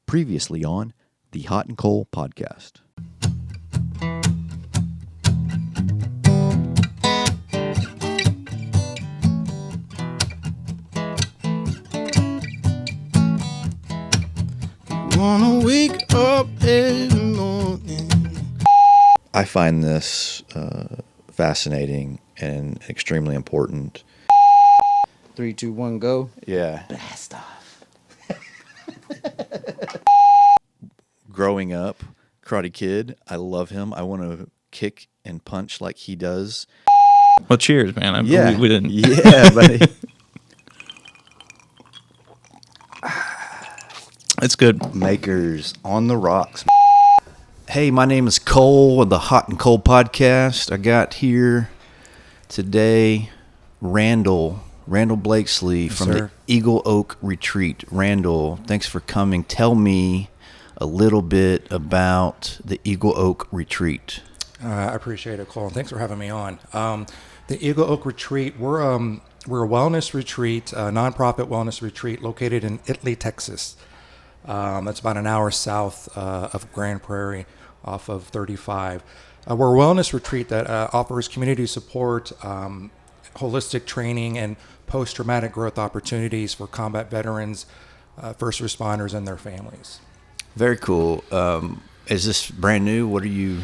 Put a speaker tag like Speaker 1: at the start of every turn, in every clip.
Speaker 1: Previously on the Hot and Cold Podcast.
Speaker 2: Wanna wake up every morning.
Speaker 1: I find this fascinating and extremely important.
Speaker 2: 3, 2, 1, go.
Speaker 1: Yeah.
Speaker 2: Blast off.
Speaker 1: Growing up, Karate Kid, I love him. I want to kick and punch like he does.
Speaker 3: Well, cheers, man.
Speaker 1: Yeah.
Speaker 3: We didn't.
Speaker 1: Yeah, buddy.
Speaker 3: It's good.
Speaker 1: Makers on the rocks. Hey, my name is Cole with the Hot and Cold Podcast. I got here today Randall Blakeslee from the Eagle Oak Retreat. Randall, thanks for coming. Tell me a little bit about the Eagle Oak Retreat.
Speaker 4: I appreciate it, Cole. And thanks for having me on. The Eagle Oak Retreat, we're a wellness retreat, a nonprofit wellness retreat located in Italy, Texas. That's about an hour south of Grand Prairie off of 35. We're a wellness retreat that offers community support, holistic training, and post-traumatic growth opportunities for combat veterans, first responders, and their families.
Speaker 1: Very cool. Is this brand new? What are you...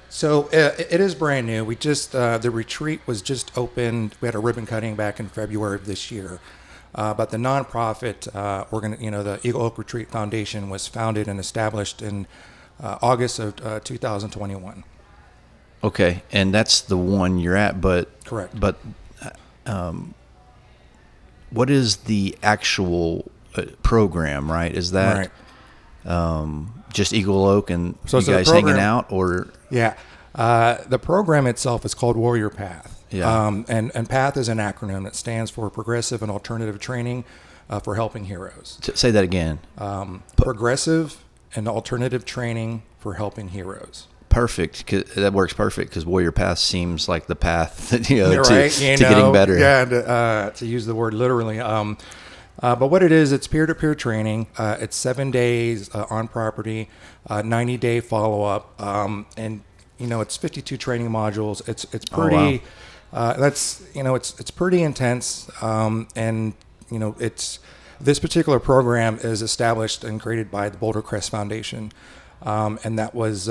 Speaker 4: So it is brand new. We just the retreat was just opened. We had a ribbon cutting back in February of this year. But the nonprofit, the Eagle Oak Retreat Foundation was founded and established in August of 2021.
Speaker 1: Okay, and that's the one you're at, but...
Speaker 4: Correct.
Speaker 1: But what is the actual program, right? Is that just Eagle Oak and you guys hanging out, or...
Speaker 4: Yeah. The program itself is called Warrior Path.
Speaker 1: Yeah.
Speaker 4: And PATH is an acronym that stands for Progressive and Alternative Training for Helping Heroes.
Speaker 1: Say that again.
Speaker 4: Progressive and Alternative Training for Helping Heroes.
Speaker 1: Perfect. That works perfect because Warrior Path seems like the path that, to
Speaker 4: Right?
Speaker 1: getting better.
Speaker 4: Yeah, to use the word literally. But what it is, it's peer-to-peer training. It's 7 days on property, 90-day follow-up, and it's 52 training modules. It's pretty.
Speaker 1: Oh, wow.
Speaker 4: It's pretty intense, and it's this particular program is established and created by the Boulder Crest Foundation, and that was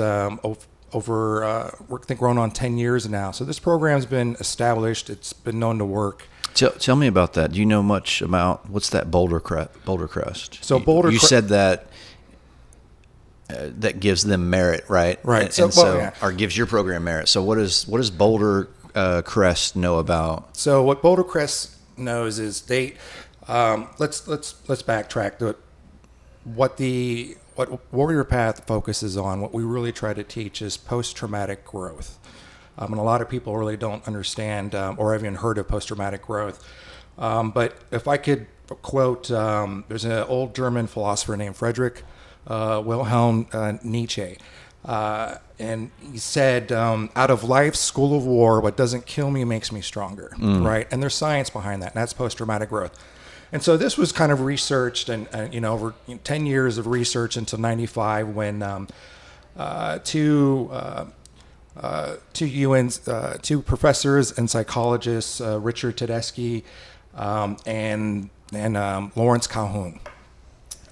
Speaker 4: over I think we're on 10 years now. So this program's been established. It's been known to work.
Speaker 1: Tell me about that. Do you know much about what's that Boulder Crest?
Speaker 4: So
Speaker 1: you said that that gives them merit, right?
Speaker 4: Right.
Speaker 1: Or gives your program merit. So what does Boulder Crest know about?
Speaker 4: So what Boulder Crest knows is they let's backtrack. What Warrior Path focuses on, what we really try to teach is post-traumatic growth. And a lot of people really don't understand or have even heard of post-traumatic growth. But if I could quote, there's an old German philosopher named Friedrich Wilhelm Nietzsche. And he said, out of life's school of war, what doesn't kill me makes me stronger, right? And there's science behind that, and that's post-traumatic growth. And so this was kind of researched and over 10 years of research until 95 when two professors and psychologists, Richard Tedeschi and Lawrence Calhoun.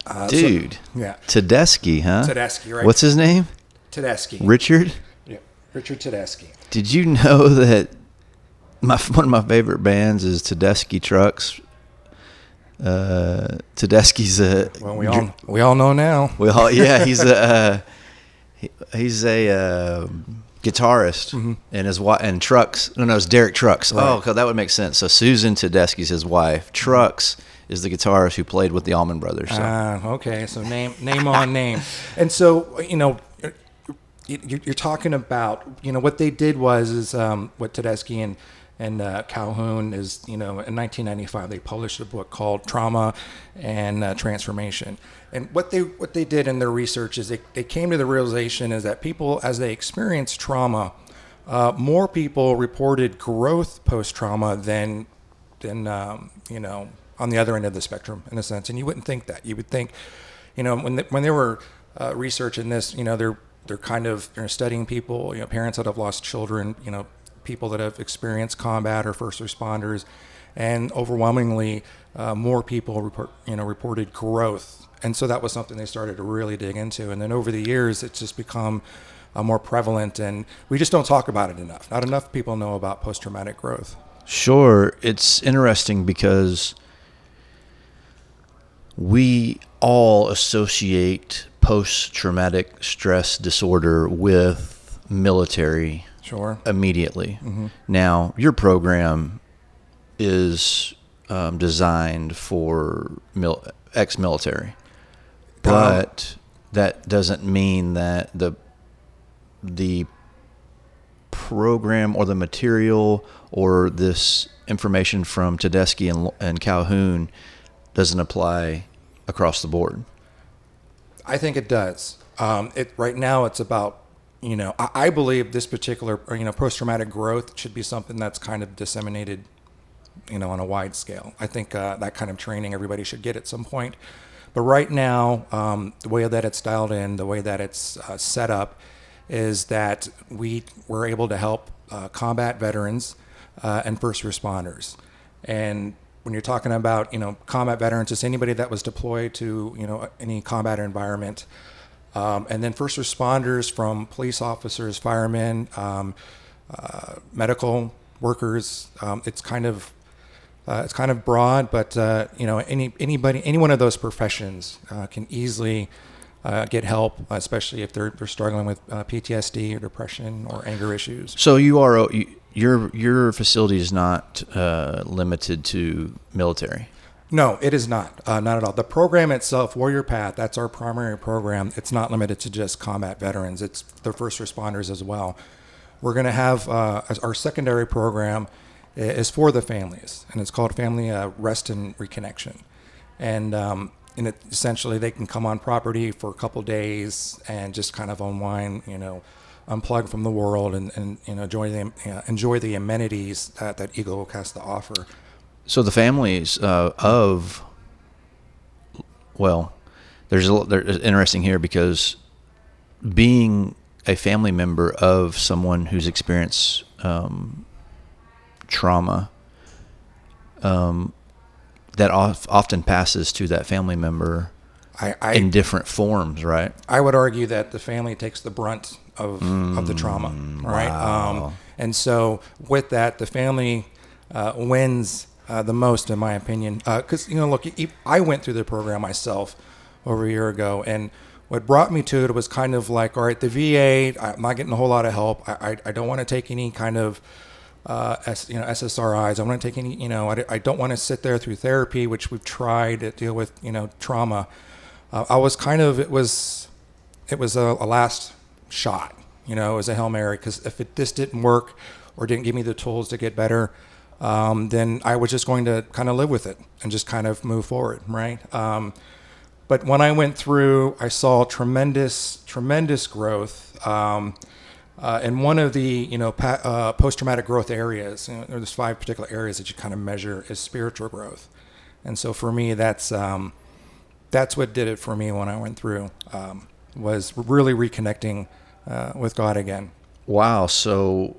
Speaker 1: Tedeschi, huh?
Speaker 4: Tedeschi, right?
Speaker 1: What's his name?
Speaker 4: Tedeschi.
Speaker 1: Richard?
Speaker 4: Yeah, Richard Tedeschi.
Speaker 1: Did you know that one of my favorite bands is Tedeschi Trucks? Tedeschi's
Speaker 4: we all know now.
Speaker 1: He's a guitarist, and Trucks. No, it's Derek Trucks. Right. Oh, that would make sense. So Susan Tedeschi's his wife. Trucks is the guitarist who played with the Allman Brothers. So.
Speaker 4: Okay. So name on name, and so you're talking about what they did was what Tedeschi and Calhoun is, in 1995 they published a book called Trauma and Transformation. And what they did in their research is they came to the realization is that people, as they experience trauma, more people reported growth post-trauma than on the other end of the spectrum, in a sense. And you wouldn't think that. You would think, when they were researching this, they're kind of studying people, parents that have lost children, people that have experienced combat or first responders, and overwhelmingly more people reported growth. And so that was something they started to really dig into. And then over the years, it's just become more prevalent, and we just don't talk about it enough. Not enough people know about post-traumatic growth.
Speaker 1: Sure. It's interesting because we all associate post-traumatic stress disorder with military.
Speaker 4: Sure.
Speaker 1: Immediately.
Speaker 4: Mm-hmm.
Speaker 1: Now, your program is designed for ex-military, but that doesn't mean that the program or the material or this information from Tedeschi and Calhoun doesn't apply across the board.
Speaker 4: I think it does. Right now it's about, I believe this particular, post-traumatic growth should be something that's kind of disseminated, on a wide scale. I think that kind of training everybody should get at some point. But right now, the way that it's dialed in, the way that it's set up, is that we're able to help combat veterans and first responders. And when you're talking about, combat veterans, it's anybody that was deployed to, any combat environment. And then first responders from police officers, firemen, medical workers. It's kind of broad, but any one of those professions can easily get help, especially if they're struggling with PTSD or depression or anger issues.
Speaker 1: So your facility is not limited to military.
Speaker 4: No, it is not. Not at all. The program itself, Warrior Path, that's our primary program. It's not limited to just combat veterans. It's the first responders as well. We're going to have our secondary program is for the families, and it's called Family Rest and Reconnection. And essentially they can come on property for a couple days and just kind of unwind, unplug from the world and enjoy the amenities that Eagle Oak has to offer.
Speaker 1: So the families there's interesting here because being a family member of someone who's experienced trauma, that often passes to that family member in different forms, right?
Speaker 4: I would argue that the family takes the brunt of the trauma, right?
Speaker 1: Wow.
Speaker 4: And so with that, the family wins the most, in my opinion. Because, look, I went through the program myself over a year ago, and what brought me to it was kind of like, all right, the VA, I'm not getting a whole lot of help. I don't want to take any kind of SSRIs. I want to take any, I don't want to sit there through therapy, which we've tried to deal with, trauma. I was kind of, it was a last shot, it was a Hail Mary, because if this didn't work or didn't give me the tools to get better, then I was just going to kind of live with it and just kind of move forward, right? But when I went through, I saw tremendous growth. And one of the, post-traumatic growth areas, there's 5 particular areas that you kind of measure, is spiritual growth. And so for me, that's what did it for me when I went through, was really reconnecting with God again.
Speaker 1: Wow. So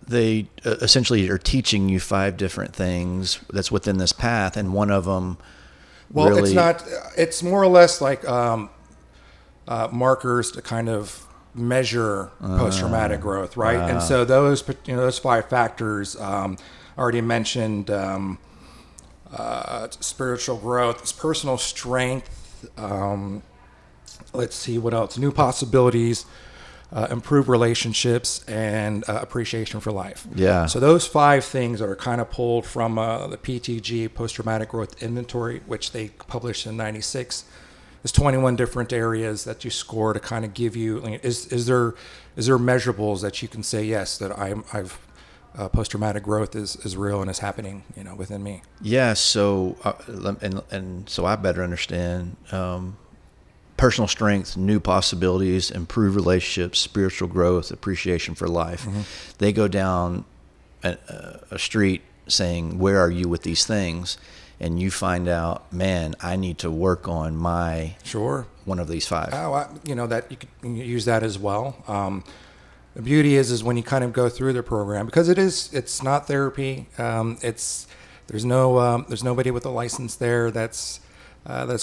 Speaker 1: they essentially are teaching you 5 different things that's within this path, and one of them really...
Speaker 4: it's more or less like markers to kind of measure post-traumatic growth, right? And so those 5 factors, already mentioned, spiritual growth, personal strength, let's see what else, new possibilities, improved relationships, and appreciation for life.
Speaker 1: Yeah.
Speaker 4: So those 5 things are kind of pulled from the PTG, Post-Traumatic Growth Inventory, which they published in '96. There's 21 different areas that you score to kind of give you. Is there measurables that you can say, yes, that I've post-traumatic growth is real and is happening, within me.
Speaker 1: Yeah. So and so I better understand personal strength, new possibilities, improved relationships, spiritual growth, appreciation for life. Mm-hmm. They go down a street saying, "Where are you with these things?" and you find out, man, I need to work on my
Speaker 4: Sure.
Speaker 1: one of these 5.
Speaker 4: That you can use that as well. The beauty is when you kind of go through the program, because it's not therapy. There's nobody with a license there that's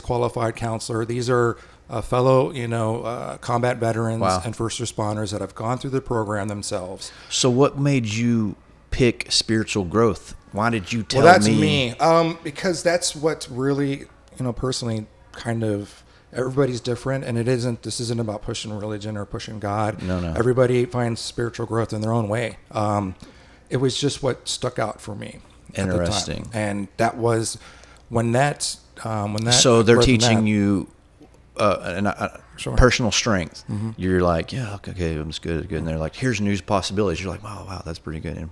Speaker 4: qualified counselor. These are fellow, combat veterans
Speaker 1: Wow.
Speaker 4: and first responders that have gone through the program themselves.
Speaker 1: So what made you pick spiritual growth? Why did you tell
Speaker 4: Well, that's
Speaker 1: me?
Speaker 4: me. Because that's what really, personally, kind of everybody's different, and this isn't about pushing religion or pushing God.
Speaker 1: No.
Speaker 4: Everybody finds spiritual growth in their own way. It was just what stuck out for me. At the
Speaker 1: Interesting.
Speaker 4: time. And that was when that.
Speaker 1: So they're teaching you
Speaker 4: Sure.
Speaker 1: personal strength. You're like, yeah, okay, it's good. And they're like, here's new possibilities. You're like, wow, that's pretty good.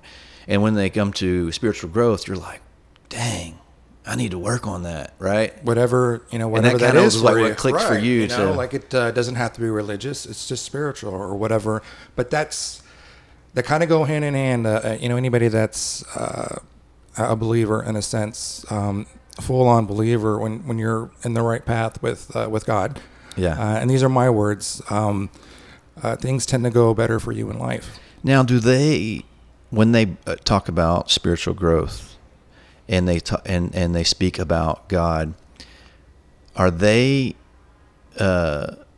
Speaker 1: And when they come to spiritual growth, you're like, dang, I need to work on that, right?
Speaker 4: Whatever
Speaker 1: that
Speaker 4: that
Speaker 1: kinda
Speaker 4: is
Speaker 1: was like
Speaker 4: for
Speaker 1: what
Speaker 4: you.
Speaker 1: clicked for
Speaker 4: Right,
Speaker 1: you to-
Speaker 4: like it doesn't have to be religious. It's just spiritual or whatever. But they kind of go hand in hand. Anybody that's a believer in a sense, full on believer when you're in the right path with God.
Speaker 1: Yeah.
Speaker 4: And these are my words. Things tend to go better for you in life.
Speaker 1: Now, do they, when they talk about spiritual growth, and they speak about God, are they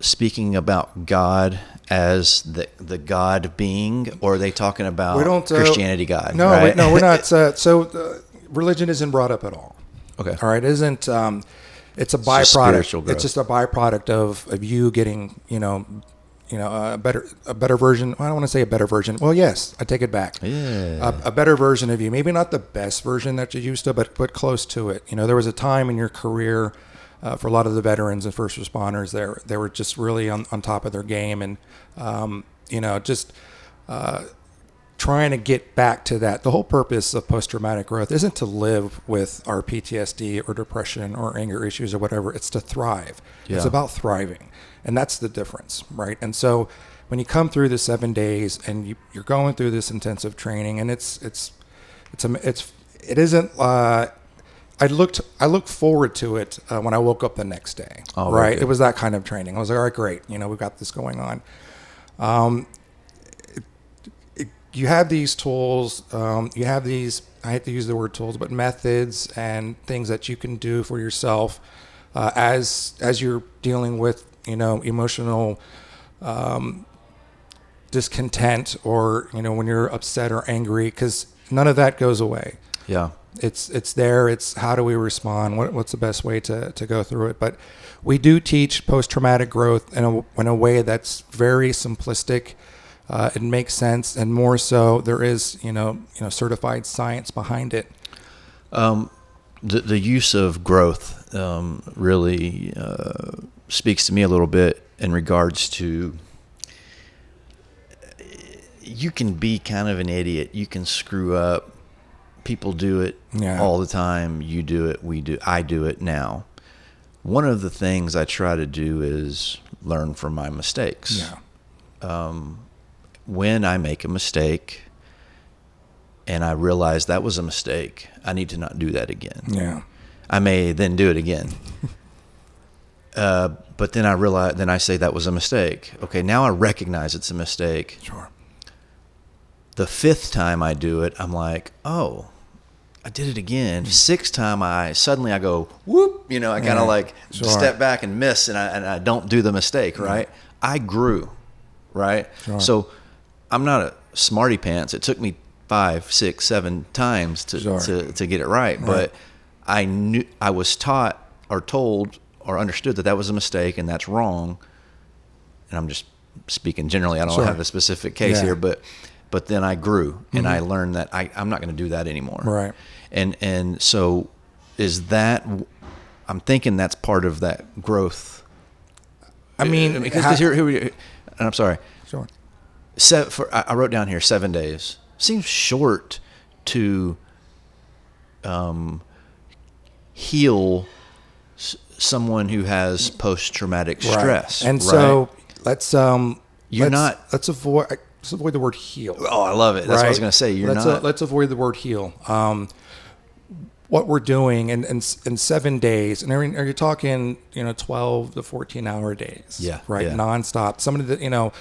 Speaker 1: speaking about God as the God being, or are they talking about
Speaker 4: We don't
Speaker 1: Christianity God?
Speaker 4: No,
Speaker 1: right?
Speaker 4: no, we're not. Religion isn't brought up at all.
Speaker 1: Okay.
Speaker 4: All right, it isn't. It's a
Speaker 1: just
Speaker 4: byproduct.
Speaker 1: spiritual growth.
Speaker 4: It's just a byproduct of you getting a better version. I don't want to say a better version. Well, yes, I take it back.
Speaker 1: Yeah.
Speaker 4: A better version of you. Maybe not the best version that you used to, but close to it. There was a time in your career for a lot of the veterans and first responders. They were just really on top of their game, and trying to get back to that. The whole purpose of post-traumatic growth isn't to live with our PTSD or depression or anger issues or whatever. It's to thrive.
Speaker 1: Yeah.
Speaker 4: It's about thriving. And that's the difference, right? And so when you come through the 7 days and you're going through this intensive training, and it isn't, I looked forward to it when I woke up the next day,
Speaker 1: Oh,
Speaker 4: right?
Speaker 1: okay.
Speaker 4: It was that kind of training. I was like, all right, great. We've got this going on. You have these tools, you have these, I hate to use the word tools, but methods and things that you can do for yourself as you're dealing with, emotional discontent, or, when you're upset or angry, because none of that goes away.
Speaker 1: Yeah.
Speaker 4: It's there. It's how do we respond? What's the best way to go through it? But we do teach post-traumatic growth in a way that's very simplistic. It makes sense, and more so, there is certified science behind it.
Speaker 1: The use of growth really speaks to me a little bit in regards to, you can be kind of an idiot. You can screw up. People do it all the time. You do it. I do it now. One of the things I try to do is learn from my mistakes.
Speaker 4: Yeah.
Speaker 1: When I make a mistake and I realize that was a mistake, I need to not do that again.
Speaker 4: Yeah.
Speaker 1: I may then do it again. But then I say that was a mistake. Okay, now I recognize it's a mistake.
Speaker 4: Sure.
Speaker 1: The 5th time I do it, I'm like, oh, I did it again. 6th time I go, whoop, I kind of like
Speaker 4: Sure.
Speaker 1: step back and miss, and I don't do the mistake, right? I grew, right?
Speaker 4: Sure.
Speaker 1: So I'm not a smarty pants. It took me 5, 6, 7 times to get it right. But I was taught or told or understood that was a mistake and that's wrong. And I'm just speaking generally. I don't have a specific case here, but then I grew and I learned that I'm not going to do that anymore.
Speaker 4: Right.
Speaker 1: And so is that, I'm thinking that's part of that growth.
Speaker 4: I mean,
Speaker 1: because here and I'm sorry.
Speaker 4: Sure.
Speaker 1: I wrote down here 7 days. Seems short to heal someone who has post-traumatic stress.
Speaker 4: Right. And
Speaker 1: right?
Speaker 4: so let's avoid the word heal.
Speaker 1: Oh, I love it. That's what I was going to say. Let's
Speaker 4: avoid the word heal. what we're doing in 7 days, and are you talking 12 to 14-hour days?
Speaker 1: Yeah,
Speaker 4: right,
Speaker 1: yeah.
Speaker 4: nonstop. Some of the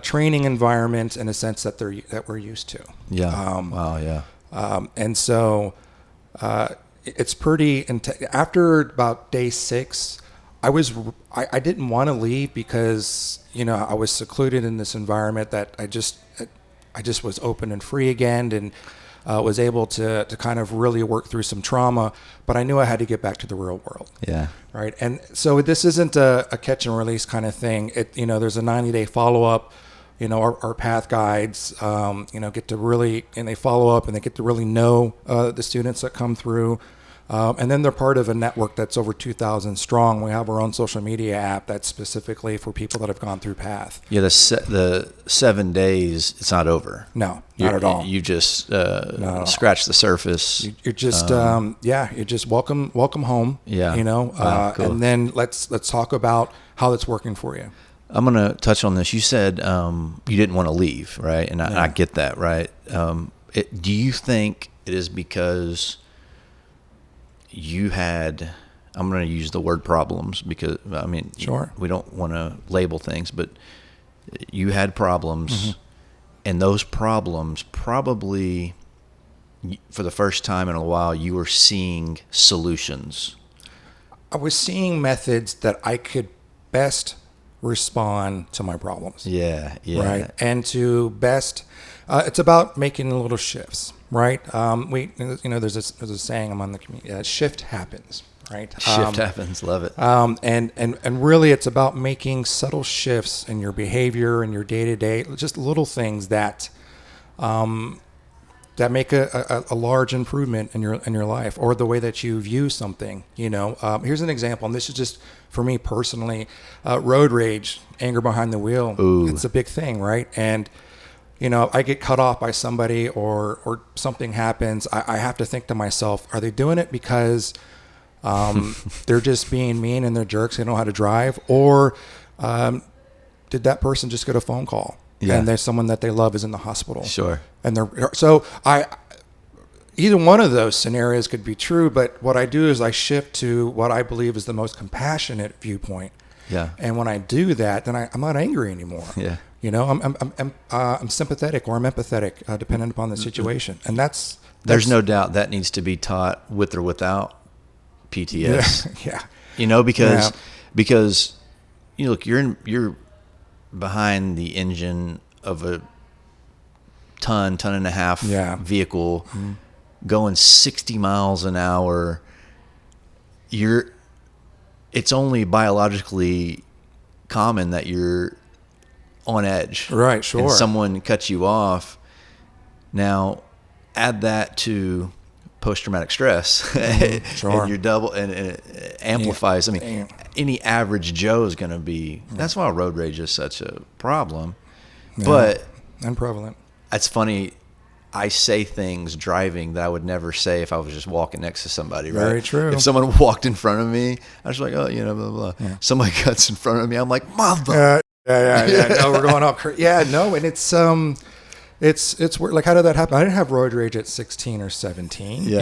Speaker 4: training environment in a sense that we're used to.
Speaker 1: Yeah. Wow. Yeah.
Speaker 4: And so it's pretty. After about day 6, I didn't want to leave because I was secluded in this environment that I just was open and free again, and was able to kind of really work through some trauma. But I knew I had to get back to the real world.
Speaker 1: Yeah.
Speaker 4: Right. And so this isn't a catch and release kind of thing. There's a 90-day follow up. Our path guides, get to really, and they follow up and they get to really know the students that come through. And then they're part of a network that's over 2,000 strong. We have our own social media app that's specifically for people that have gone through PATH.
Speaker 1: Yeah, the 7 days, it's not over.
Speaker 4: No, not at all.
Speaker 1: You just scratch the surface.
Speaker 4: You're just, you're just welcome home.
Speaker 1: Yeah. Wow, cool.
Speaker 4: And then let's talk about how that's working for you.
Speaker 1: I'm going to touch on this. You said you didn't want to leave, right? And I get that, right? Do you think it is because you had, I'm going to use the word problems because,
Speaker 4: Sure.
Speaker 1: we don't want to label things, but you had problems, and those problems probably, for the first time in a while, you were seeing solutions.
Speaker 4: I was seeing methods that I could best respond to my problems.
Speaker 1: Yeah.
Speaker 4: Right. And to best, it's about making little shifts. Right. There's a saying among the community, shift happens. Right.
Speaker 1: Shift happens. Love it.
Speaker 4: And really it's about making subtle shifts in your behavior and your day to day, just little things that make a large improvement in your life or the way that you view something. Here's an example, and this is just for me personally, road rage, anger behind the wheel.
Speaker 1: Ooh.
Speaker 4: It's a big thing, right? And I get cut off by somebody or something happens. I have to think to myself, are they doing it because they're just being mean and they're jerks, they don't know how to drive, or did that person just get a phone call?
Speaker 1: Yeah.
Speaker 4: And there's someone that they love is in the hospital.
Speaker 1: Sure.
Speaker 4: And either one of those scenarios could be true, but what I do is I shift to what I believe is the most compassionate viewpoint.
Speaker 1: Yeah.
Speaker 4: And when I do that, then I'm not angry anymore.
Speaker 1: Yeah.
Speaker 4: I'm sympathetic or I'm empathetic, depending upon the situation. And that's
Speaker 1: there's no doubt that needs to be taught with or without PTS.
Speaker 4: Yeah.
Speaker 1: Because look, you're behind the engine of a ton and a half vehicle going 60 miles an hour. It's only biologically common that you're on edge.
Speaker 4: Right, sure.
Speaker 1: And someone cuts you off. Now, add that to post-traumatic stress.
Speaker 4: Sure.
Speaker 1: And you're double, and it amplifies.
Speaker 4: Yeah.
Speaker 1: Any average Joe is going to be, that's why road rage is such a problem.
Speaker 4: Yeah.
Speaker 1: But
Speaker 4: and prevalent.
Speaker 1: it's funny, I say things driving that I would never say if I was just walking next to somebody, right?
Speaker 4: Very true.
Speaker 1: If someone walked in front of me, I was like, blah, blah. Yeah. Somebody cuts in front of me, I'm like, mother.
Speaker 4: Yeah. No, we're going off. Yeah, no, and it's weird. Like, how did that happen? I didn't have road rage at 16 or 17.
Speaker 1: Yeah.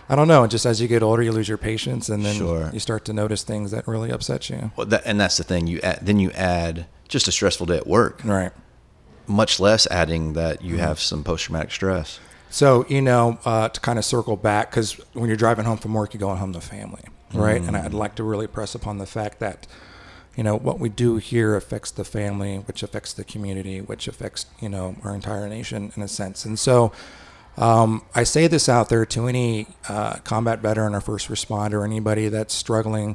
Speaker 4: I don't know. Just as you get older, you lose your patience, and then
Speaker 1: Sure.
Speaker 4: you start to notice things that really upset you.
Speaker 1: Well, that's the thing. You add just a stressful day at work.
Speaker 4: Right.
Speaker 1: Much less adding that you have some post-traumatic stress.
Speaker 4: So, to kind of circle back, because when you're driving home from work, you're going home to family, right? And I'd like to really press upon the fact that, what we do here affects the family, which affects the community, which affects, our entire nation in a sense. And so I say this out there to any combat veteran or first responder, anybody that's struggling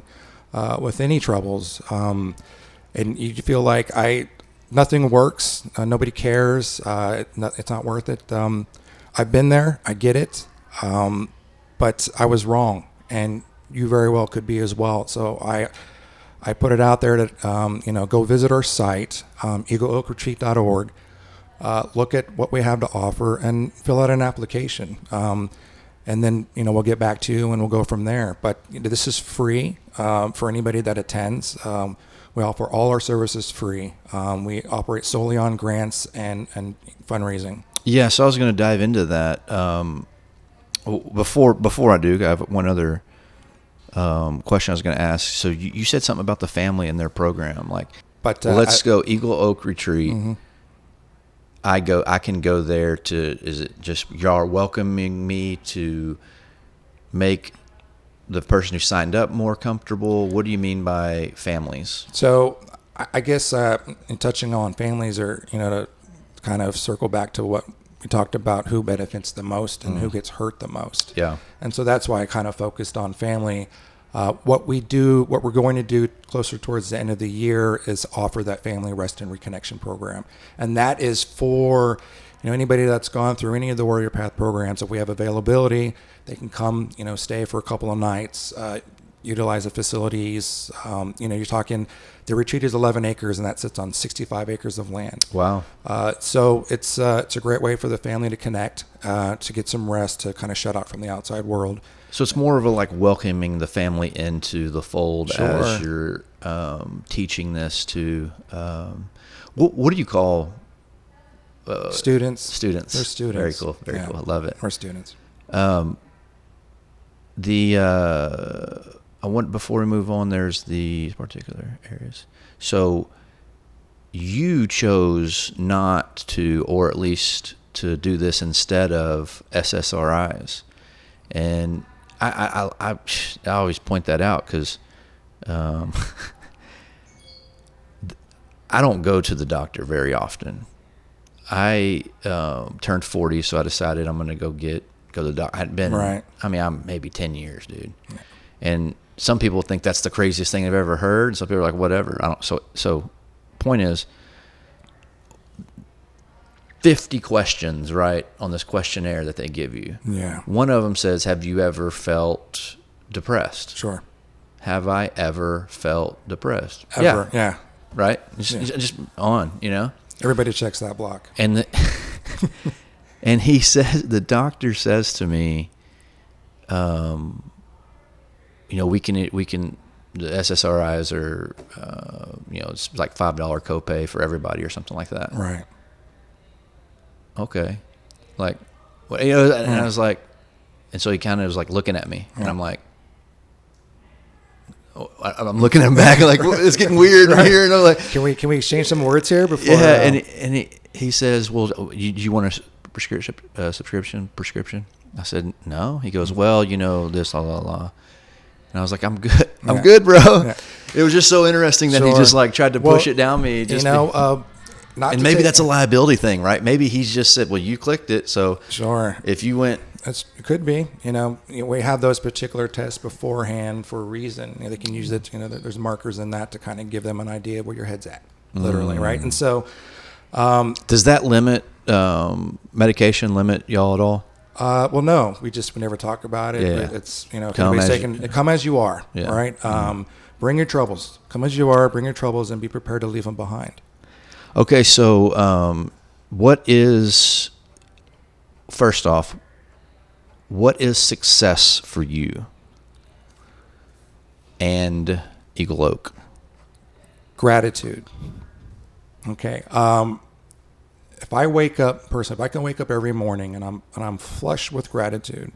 Speaker 4: with any troubles, and you feel like nothing works, nobody cares, it's not worth it. I've been there, I get it, but I was wrong, and you very well could be as well. So I put it out there to, go visit our site, eagleoakretreat.org, look at what we have to offer and fill out an application. And then, we'll get back to you and we'll go from there. But this is free for anybody that attends. We offer all our services free. We operate solely on grants and fundraising.
Speaker 1: Yeah, so I was going to dive into that. Before I do, I have one other question I was going to ask. So you said something about the family and their program, like,
Speaker 4: But
Speaker 1: let's go Eagle Oak Retreat.
Speaker 4: Mm-hmm.
Speaker 1: I can go there to. Is it just y'all are welcoming me to make the person who signed up more comfortable? What do you mean by families?
Speaker 4: So I guess in touching on families, or to kind of circle back to what we talked about, who benefits the most and who gets hurt the most.
Speaker 1: Yeah.
Speaker 4: And so that's why I kind of focused on family. What we're going to do closer towards the end of the year is offer that family rest and reconnection program. And that is for, anybody that's gone through any of the Warrior Path programs. If we have availability, they can come, stay for a couple of nights, utilize the facilities. You're talking, the retreat is 11 acres and that sits on 65 acres of land.
Speaker 1: Wow.
Speaker 4: So it's a great way for the family to connect, to get some rest, to kind of shut out from the outside world.
Speaker 1: So it's more of a like welcoming the family into the fold as you're teaching this to. What do you call
Speaker 4: Students?
Speaker 1: Students.
Speaker 4: They're students.
Speaker 1: Very cool. Very cool. I love it.
Speaker 4: We're students.
Speaker 1: I want, before we move on, there's the particular areas. So you chose not to, or at least to do this instead of SSRIs, and I always point that out because I don't go to the doctor very often. I turned 40, so I decided I'm going to go to the doctor. I hadn't been,
Speaker 4: right.
Speaker 1: I mean, I'm maybe 10 years, dude. Yeah. And some people think that's the craziest thing they've ever heard. Some people are like, whatever. So point is, 50 questions, right, on this questionnaire that they give you.
Speaker 4: Yeah.
Speaker 1: One of them says, have you ever felt depressed?
Speaker 4: Sure.
Speaker 1: Have I ever felt depressed?
Speaker 4: Ever. Yeah.
Speaker 1: Right? Just on,
Speaker 4: Everybody checks that block.
Speaker 1: And and he says, the doctor says to me, we can the SSRIs are, it's like $5 copay for everybody or something like that.
Speaker 4: Right.
Speaker 1: Okay. Like, and I was like, and so he kind of was like looking at me, and I'm like, I'm looking at him back, like, it's getting weird right here, and I'm like,
Speaker 4: can we exchange some words here before?
Speaker 1: Yeah, and he says, well, you want a prescription? I said, no. He goes, well, this, la la la. And I was like, I'm good. I'm good, bro. Yeah. It was just so interesting that he just like tried to push it down me. Just and maybe that's a liability thing, right? Maybe he's just said, well, you clicked it, so if you went.
Speaker 4: It could be. We have those particular tests beforehand for a reason. They can use it. There's markers in that to kind of give them an idea of where your head's at, literally, right? And so,
Speaker 1: does that limit medication limit y'all at all?
Speaker 4: Well, no. We never talk about it.
Speaker 1: Yeah.
Speaker 4: It's come as you are,
Speaker 1: yeah.
Speaker 4: right? Bring your troubles. Come as you are. Bring your troubles, and be prepared to leave them behind.
Speaker 1: Okay, so first off, what is success for you and Eagle Oak?
Speaker 4: Gratitude. Okay. If I can wake up every morning and I'm flush with gratitude,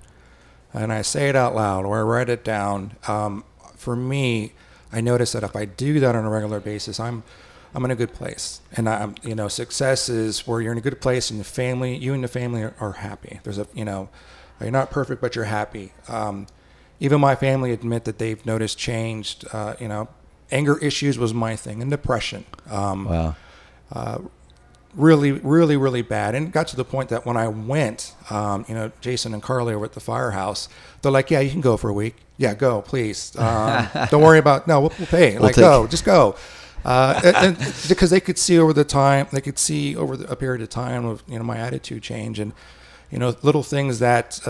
Speaker 4: and I say it out loud or I write it down, for me, I notice that if I do that on a regular basis, I'm in a good place. And success is where you're in a good place and you and the family are happy. There's you're not perfect, but you're happy. Even my family admit that they've noticed changed. Anger issues was my thing, and depression.
Speaker 1: Wow.
Speaker 4: Really, really, really bad. And it got to the point that when I went, Jason and Carly were at the firehouse. They're like, yeah, you can go for a week. Yeah, go, please. Don't worry about, we'll pay. Just go. And because they could see over a period of time of, my attitude change and, little things that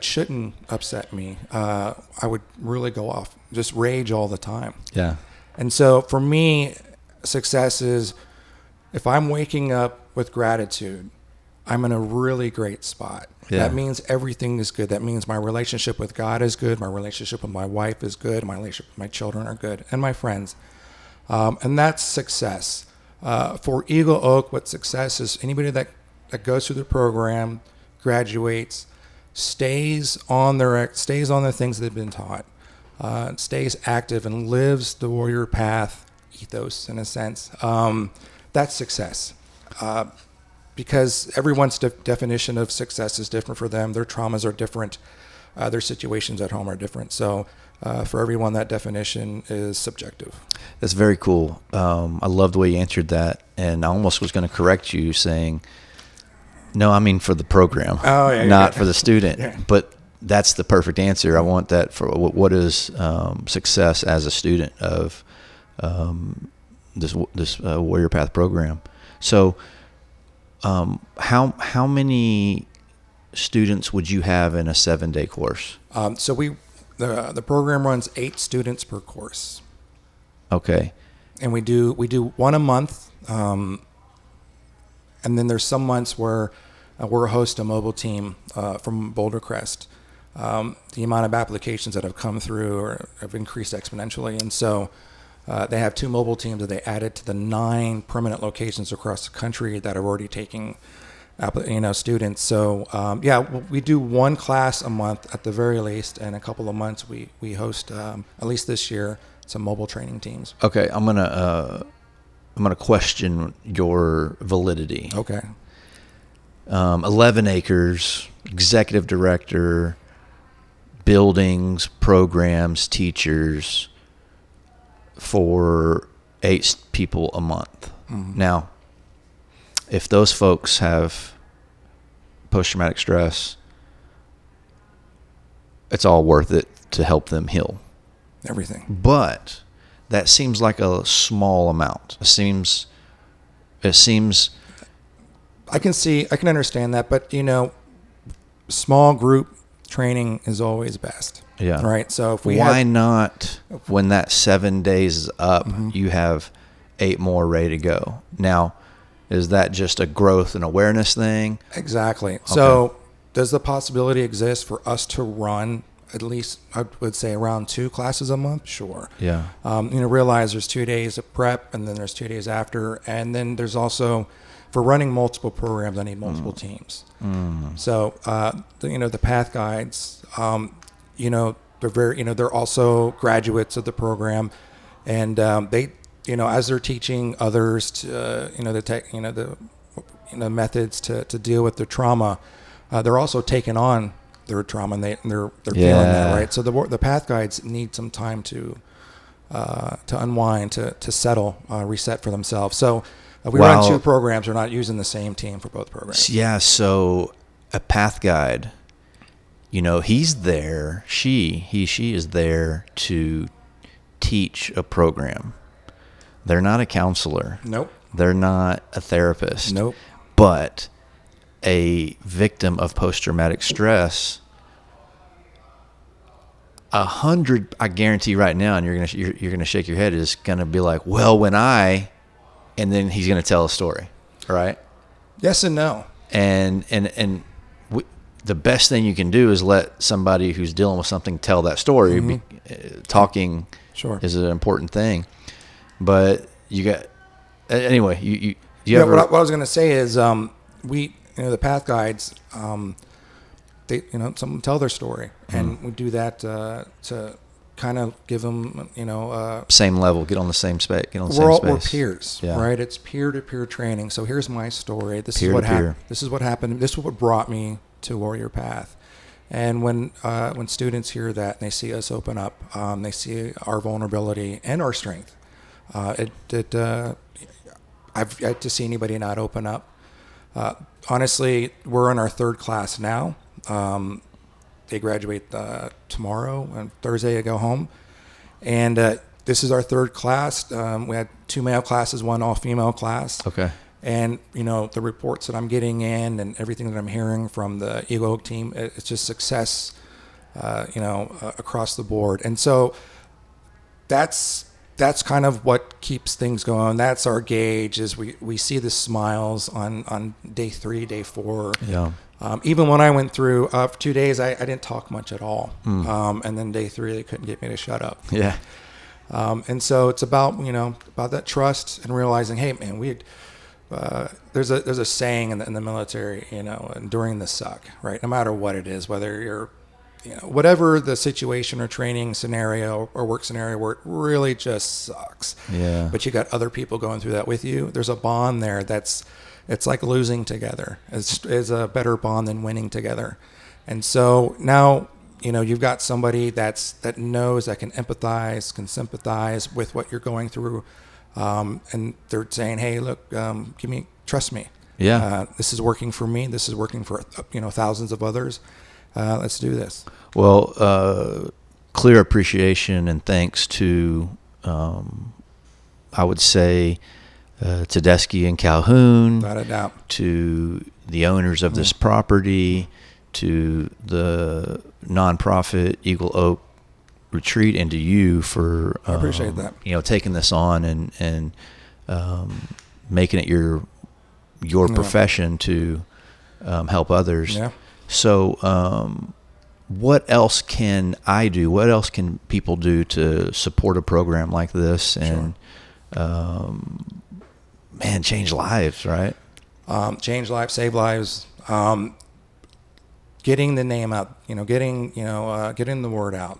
Speaker 4: shouldn't upset me. I would really go off, just rage all the time.
Speaker 1: Yeah.
Speaker 4: And so for me, success is if I'm waking up with gratitude, I'm in a really great spot. Yeah. That means everything is good. That means my relationship with God is good. My relationship with my wife is good. My relationship with my children are good, and my friends. And that's success. For Eagle Oak, what success is, anybody that goes through the program, graduates, stays on their things they've been taught, stays active and lives the warrior path ethos in a sense, that's success. Because everyone's definition of success is different for them. Their traumas are different. Their situations at home are different. So for everyone, that definition is subjective.
Speaker 1: That's very cool. I love the way you answered that. And I almost was going to correct you saying, no, I mean for the program, not for the student.
Speaker 4: Yeah.
Speaker 1: But that's the perfect answer. I want that for what is success as a student of this Warrior Path program. So how many students would you have in a 7-day course?
Speaker 4: So the program runs 8 students per course.
Speaker 1: Okay.
Speaker 4: And we do one a month. And then there's some months where we're host a mobile team from Boulder Crest. The amount of applications that have come through have increased exponentially. And so they have 2 mobile teams that they added to the 9 permanent locations across the country that are already taking students. So we do 1 class a month at the very least, and a couple of months we host at least this year some mobile training teams.
Speaker 1: Okay, I'm gonna question your validity.
Speaker 4: Okay.
Speaker 1: 11 acres, executive director, buildings, programs, teachers for 8 people a month.
Speaker 4: Mm-hmm.
Speaker 1: Now, if those folks have post-traumatic stress, it's all worth it to help them heal.
Speaker 4: Everything.
Speaker 1: But that seems like a small amount. It seems
Speaker 4: I can understand that, but small group training is always best.
Speaker 1: Yeah.
Speaker 4: Right. So if
Speaker 1: why not, when that 7 days is up,
Speaker 4: Mm-hmm.
Speaker 1: you have 8 more ready to go? Now, is that just a growth and awareness thing?
Speaker 4: Exactly. Okay. So does the possibility exist for us to run at least, I would say, around 2 classes a month? Sure.
Speaker 1: Yeah.
Speaker 4: Realize there's 2 days of prep, and then there's 2 days after, and then there's also, for running multiple programs, I need multiple teams. So the path guides, they're very, they're also graduates of the program, and they, as they're teaching others to, the methods to deal with their trauma, they're also taking on their trauma, and they're feeling that, right? So the path guides need some time to unwind, to settle, reset for themselves. So we run 2 programs. We're not using the same team for both programs.
Speaker 1: Yeah. So a path guide, he's there. She is there to teach a program. They're not a counselor.
Speaker 4: Nope.
Speaker 1: They're not a therapist.
Speaker 4: Nope.
Speaker 1: But a victim of post-traumatic stress, 100, I guarantee right now, and you're gonna shake your head, is gonna be like, well, and then he's gonna tell a story, right?
Speaker 4: Yes and no.
Speaker 1: And the best thing you can do is let somebody who's dealing with something tell that story.
Speaker 4: Mm-hmm.
Speaker 1: Talking
Speaker 4: Sure.
Speaker 1: is an important thing, but you got anyway. You
Speaker 4: What I was gonna say is the path guides, they someone tell their story, and we do that to kind of give them
Speaker 1: same level, get on the same space,
Speaker 4: we're peers,
Speaker 1: yeah.
Speaker 4: right? It's peer-to-peer training. So here's my story. This
Speaker 1: Peer
Speaker 4: is what
Speaker 1: to peer.
Speaker 4: happened. This is what happened. This is what brought me to Warrior Path. And when students hear that and they see us open up, they see our vulnerability and our strength. I've yet to see anybody not open up. Honestly, we're in our 3rd class now. They graduate tomorrow, and Thursday I go home. And this is our 3rd class. We had 2 male classes, 1 all-female class.
Speaker 1: Okay.
Speaker 4: And, the reports that I'm getting in and everything that I'm hearing from the Eagle Oak team, it's just success, across the board. And so that's kind of what keeps things going. That's our gauge, is we see the smiles on day 3, day 4.
Speaker 1: Yeah.
Speaker 4: Even when I went through for 2 days, I didn't talk much at all. And then day 3, they couldn't get me to shut up.
Speaker 1: Yeah.
Speaker 4: And so it's about that trust and realizing, hey, man, there's a saying in the military, enduring the suck, right? No matter what it is, whether you're, whatever the situation or training scenario or work scenario where it really just sucks.
Speaker 1: Yeah.
Speaker 4: But you got other people going through that with you. There's a bond there it's like losing together. It's a better bond than winning together. And so now, you've got somebody that knows, that can empathize, can sympathize with what you're going through. And they're saying, hey, look, trust me.
Speaker 1: Yeah.
Speaker 4: This is working for me. This is working for, thousands of others. Let's do this.
Speaker 1: Well, clear appreciation and thanks to, I would say, Tedeschi and Calhoun,
Speaker 4: Without a doubt.
Speaker 1: to the owners of this property, to the nonprofit Eagle Oak Retreat, and to you for
Speaker 4: I appreciate that.
Speaker 1: Taking this on and making it your profession to help others.
Speaker 4: Yeah.
Speaker 1: So, what else can I do? What else can people do to support a program like this and, change lives, right?
Speaker 4: Change lives, save lives. Getting the name out, getting the word out,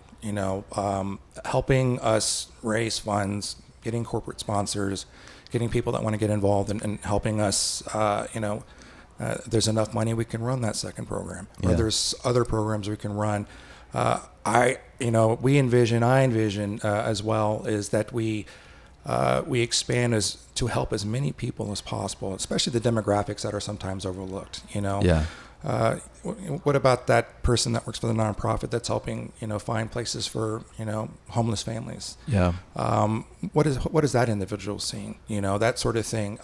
Speaker 4: helping us raise funds, getting corporate sponsors, getting people that want to get involved and helping us, there's enough money we can run that second program, or there's other programs we can run. I envision as well is that we expand to help as many people as possible, especially the demographics that are sometimes overlooked.
Speaker 1: Yeah.
Speaker 4: What about that person that works for the nonprofit that's helping find places for homeless families?
Speaker 1: Yeah.
Speaker 4: What is that individual seeing? That sort of thing.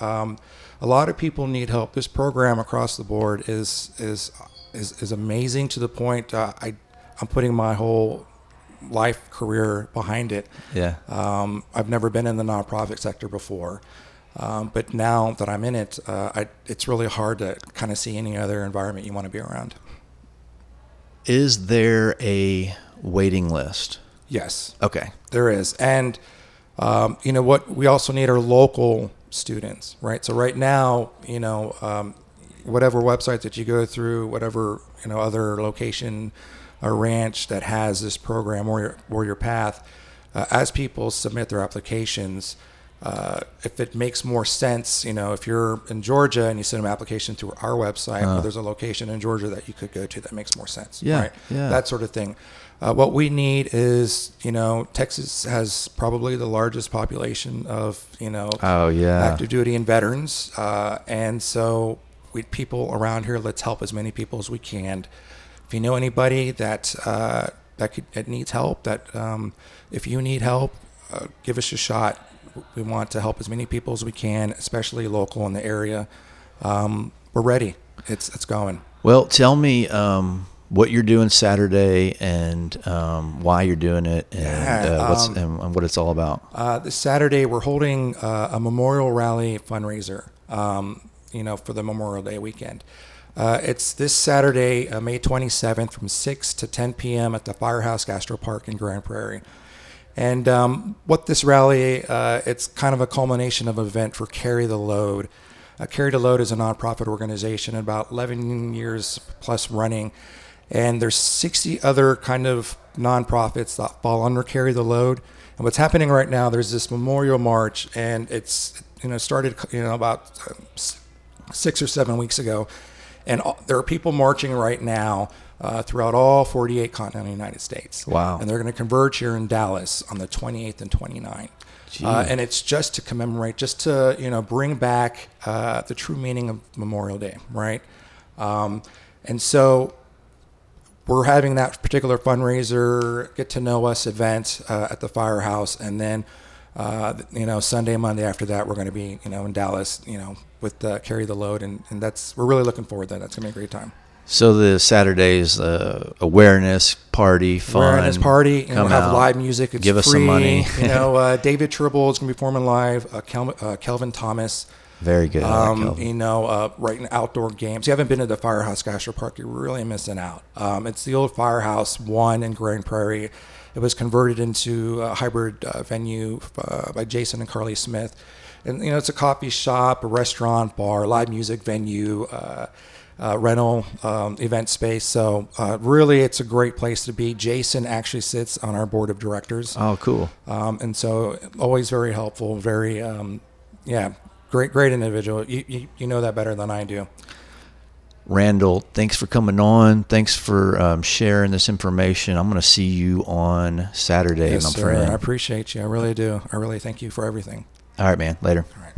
Speaker 4: A lot of people need help. This program across the board is amazing to the point I'm putting my whole life career behind it.
Speaker 1: Yeah.
Speaker 4: I've never been in the nonprofit sector before. But now that I'm in it, it's really hard to kind of see any other environment you want to be around.
Speaker 1: Is there a waiting list?
Speaker 4: Yes.
Speaker 1: Okay.
Speaker 4: There is. And, what we also need are local students, right? So right now, whatever website that you go through, whatever, other location or ranch that has this program, Warrior Path, as people submit their applications, if it makes more sense, if you're in Georgia and you send an application through our website, or there's a location in Georgia that you could go to that makes more sense, right?
Speaker 1: Yeah.
Speaker 4: That sort of thing. What we need is, Texas has probably the largest population of, active duty and veterans. And so people around here, let's help as many people as we can. If you know anybody that needs help, if you need help, give us a shot. We want to help as many people as we can, especially local in the area. We're ready. It's going.
Speaker 1: Well, tell me what you're doing Saturday and why you're doing it and and what it's all about.
Speaker 4: This Saturday we're holding a memorial rally fundraiser. For the Memorial Day weekend. It's this Saturday, May 27th, from 6 to 10 p.m. at the Firehouse Gastro Park in Grand Prairie. And what this rally, it's kind of a culmination of an event for Carry the Load. Carry the Load is a nonprofit organization, about 11 years plus running. And there's 60 other kind of nonprofits that fall under Carry the Load. And what's happening right now, there's this Memorial March, and it's started about 6 or 7 weeks ago. And there are people marching right now throughout all 48 continental United States.
Speaker 1: Wow.
Speaker 4: And they're going to converge here in Dallas on the 28th and 29th. And it's just to commemorate, just to, bring back the true meaning of Memorial Day, right? And so we're having that particular fundraiser, get to know us event at the Firehouse. And then, Sunday, Monday after that, we're going to be, in Dallas, with Carry the Load. And we're really looking forward to that. That's going to be a great time.
Speaker 1: So the Saturday's awareness party, fun.
Speaker 4: Awareness party. We'll have
Speaker 1: out,
Speaker 4: live music. It's
Speaker 1: give us
Speaker 4: free.
Speaker 1: some money.
Speaker 4: David Tribble is going to be performing live. Kelvin Thomas.
Speaker 1: Very good.
Speaker 4: Writing outdoor games. If you haven't been to the Firehouse Gastro Park, you're really missing out. It's the old Firehouse 1 in Grand Prairie. It was converted into a hybrid venue by Jason and Carly Smith. And, it's a coffee shop, a restaurant, bar, live music venue, rental event space. So really, it's a great place to be. Jason actually sits on our board of directors.
Speaker 1: Oh, cool.
Speaker 4: And so always very helpful, very, great individual. You know that better than I do.
Speaker 1: Randall, thanks for coming on. Thanks for sharing this information. I'm going to see you on Saturday,
Speaker 4: Yes,
Speaker 1: my
Speaker 4: sir.
Speaker 1: friend.
Speaker 4: I appreciate you. I really do. I really thank you for everything.
Speaker 1: All right, man. Later.
Speaker 4: All right.